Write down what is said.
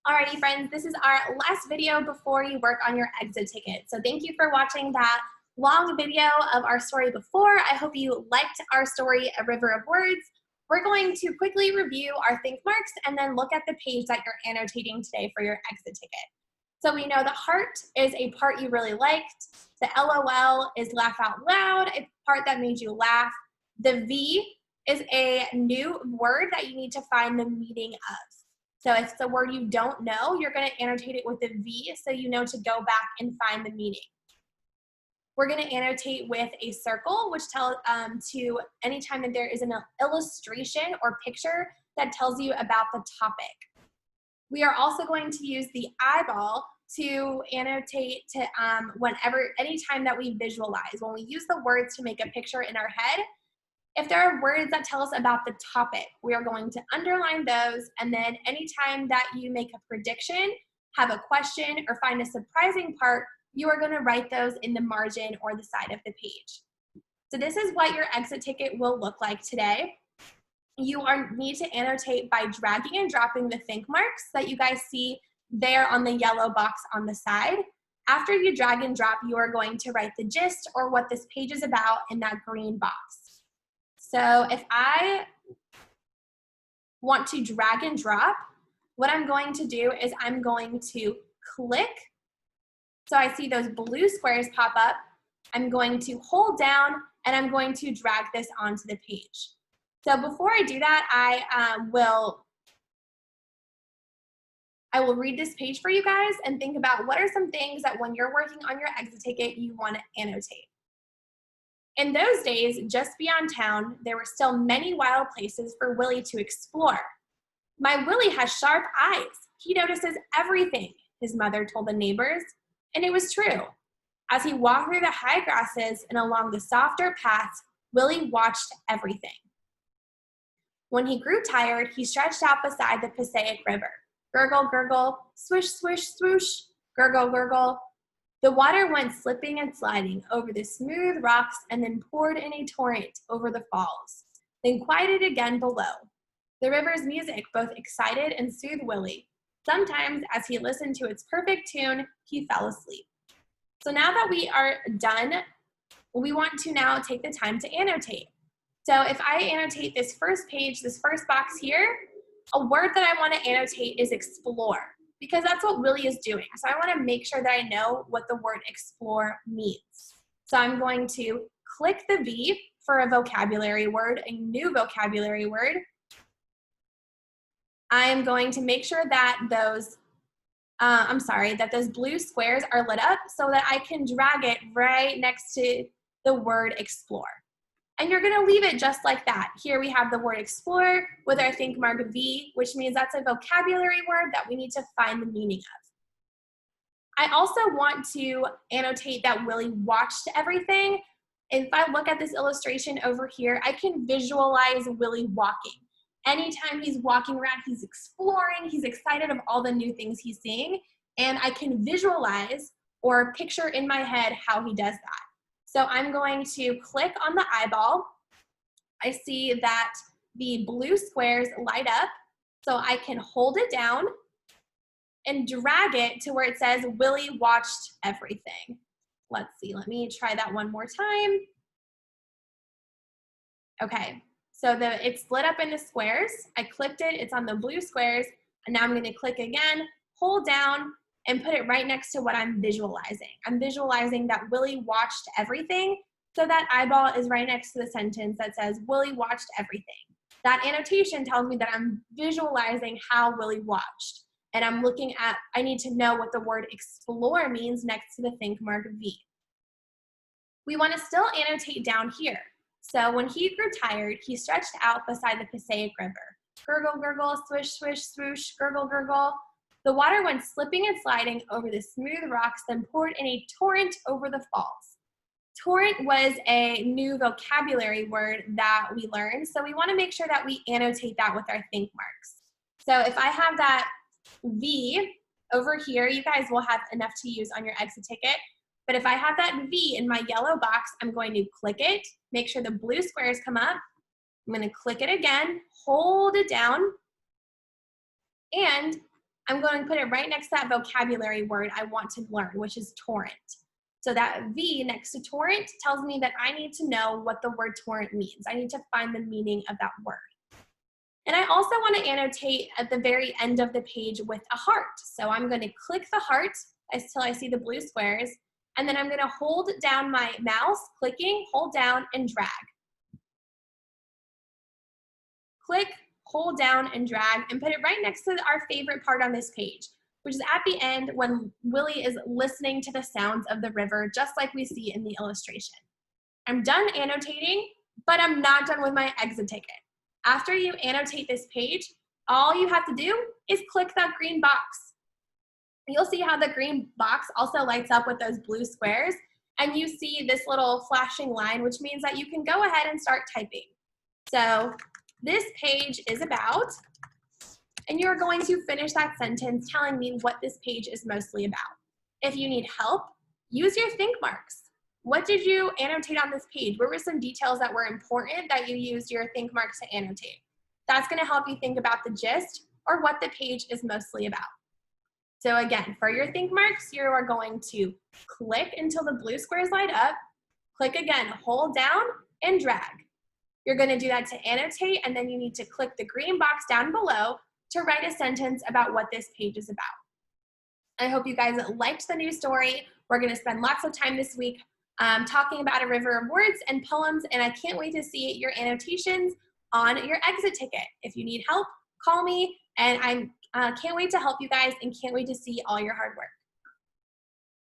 Alrighty friends, this is our last video before you work on your exit ticket. So thank you for watching that long video of our story before. I hope you liked our story, A River of Words. We're going to quickly review our think marks and then look at the page that you're annotating today for your exit ticket. So we know the heart is a part you really liked. The LOL is laugh out loud, a part that made you laugh. The V is a new word that you need to find the meaning of. So if it's a word you don't know, you're going to annotate it with a V so you know to go back and find the meaning. We're going to annotate with a circle, which tells to anytime that there is an illustration or picture that tells you about the topic. We are also going to use the eyeball to annotate to anytime that we visualize. When we use the words to make a picture in our head, if there are words that tell us about the topic, we are going to underline those, and then anytime that you make a prediction, have a question, or find a surprising part, you are going to write those in the margin or the side of the page. So this is what your exit ticket will look like today. You need to annotate by dragging and dropping the think marks that you guys see there on the yellow box on the side. After you drag and drop, you are going to write the gist or what this page is about in that green box. So if I want to drag and drop, what I'm going to do is I'm going to click. So I see those blue squares pop up. I'm going to hold down and I'm going to drag this onto the page. So before I do that, I will read this page for you guys and think about what are some things that when you're working on your exit ticket, you want to annotate. In those days, just beyond town, there were still many wild places for Willie to explore. My Willie has sharp eyes. He notices everything, his mother told the neighbors, and it was true. As he walked through the high grasses and along the softer paths, Willie watched everything. When he grew tired, he stretched out beside the Passaic River. Gurgle, gurgle, swish, swish, swoosh, gurgle, gurgle. The water went slipping and sliding over the smooth rocks and then poured in a torrent over the falls, then quieted again below. The river's music both excited and soothed Willie. Sometimes, as he listened to its perfect tune, he fell asleep. So now that we are done, we want to now take the time to annotate. So if I annotate this first page, this first box here, a word that I want to annotate is explore, because that's what Willie is doing. So I want to make sure that I know what the word explore means. So I'm going to click the V for a vocabulary word, a new vocabulary word. I am going to make sure that those blue squares are lit up so that I can drag it right next to the word explore. And you're going to leave it just like that. Here we have the word explore with our think mark V, which means that's a vocabulary word that we need to find the meaning of. I also want to annotate that Willie watched everything. If I look at this illustration over here, I can visualize Willie walking. Anytime he's walking around, he's exploring, he's excited of all the new things he's seeing, and I can visualize or picture in my head how he does that. So I'm going to click on the eyeball. I see that the blue squares light up, so I can hold it down and drag it to where it says Willie watched everything. Let's see, let me try that one more time. Okay, so it's lit up in the squares. I clicked it, it's on the blue squares, and now I'm gonna click again, hold down, and put it right next to what I'm visualizing. I'm visualizing that Willie watched everything, so that eyeball is right next to the sentence that says Willie watched everything. That annotation tells me that I'm visualizing how Willie watched, and I need to know what the word explore means next to the think mark V. We want to still annotate down here. So when he grew tired, he stretched out beside the Passaic River. Gurgle, gurgle, swish, swish, swoosh, gurgle, gurgle. The water went slipping and sliding over the smooth rocks, then poured in a torrent over the falls. Torrent was a new vocabulary word that we learned, so we want to make sure that we annotate that with our think marks. So if I have that V over here, you guys will have enough to use on your exit ticket. But if I have that V in my yellow box, I'm going to click it, make sure the blue squares come up. I'm going to click it again, hold it down, and I'm going to put it right next to that vocabulary word I want to learn, which is torrent. So that V next to torrent tells me that I need to know what the word torrent means. I need to find the meaning of that word. And I also want to annotate at the very end of the page with a heart. So I'm going to click the heart until I see the blue squares, and then I'm going to hold down my mouse, clicking, hold down, and drag. Click, hold down, and drag, and put it right next to our favorite part on this page, which is at the end when Willie is listening to the sounds of the river, just like we see in the illustration. I'm done annotating, but I'm not done with my exit ticket. After you annotate this page, all you have to do is click that green box. You'll see how the green box also lights up with those blue squares, and you see this little flashing line, which means that you can go ahead and start typing. So this page is about, and you're going to finish that sentence telling me what this page is mostly about. If you need help, use your think marks. What did you annotate on this page? What were some details that were important that you used your think marks to annotate? That's going to help you think about the gist or what the page is mostly about. So again, for your think marks, you are going to click until the blue squares light up, click again, hold down, and drag. You're going to do that to annotate, and then you need to click the green box down below to write a sentence about what this page is about. I hope you guys liked the new story. We're going to spend lots of time this week talking about a river of words and poems, and I can't wait to see your annotations on your exit ticket. If you need help, call me, and I can't wait to help you guys and can't wait to see all your hard work.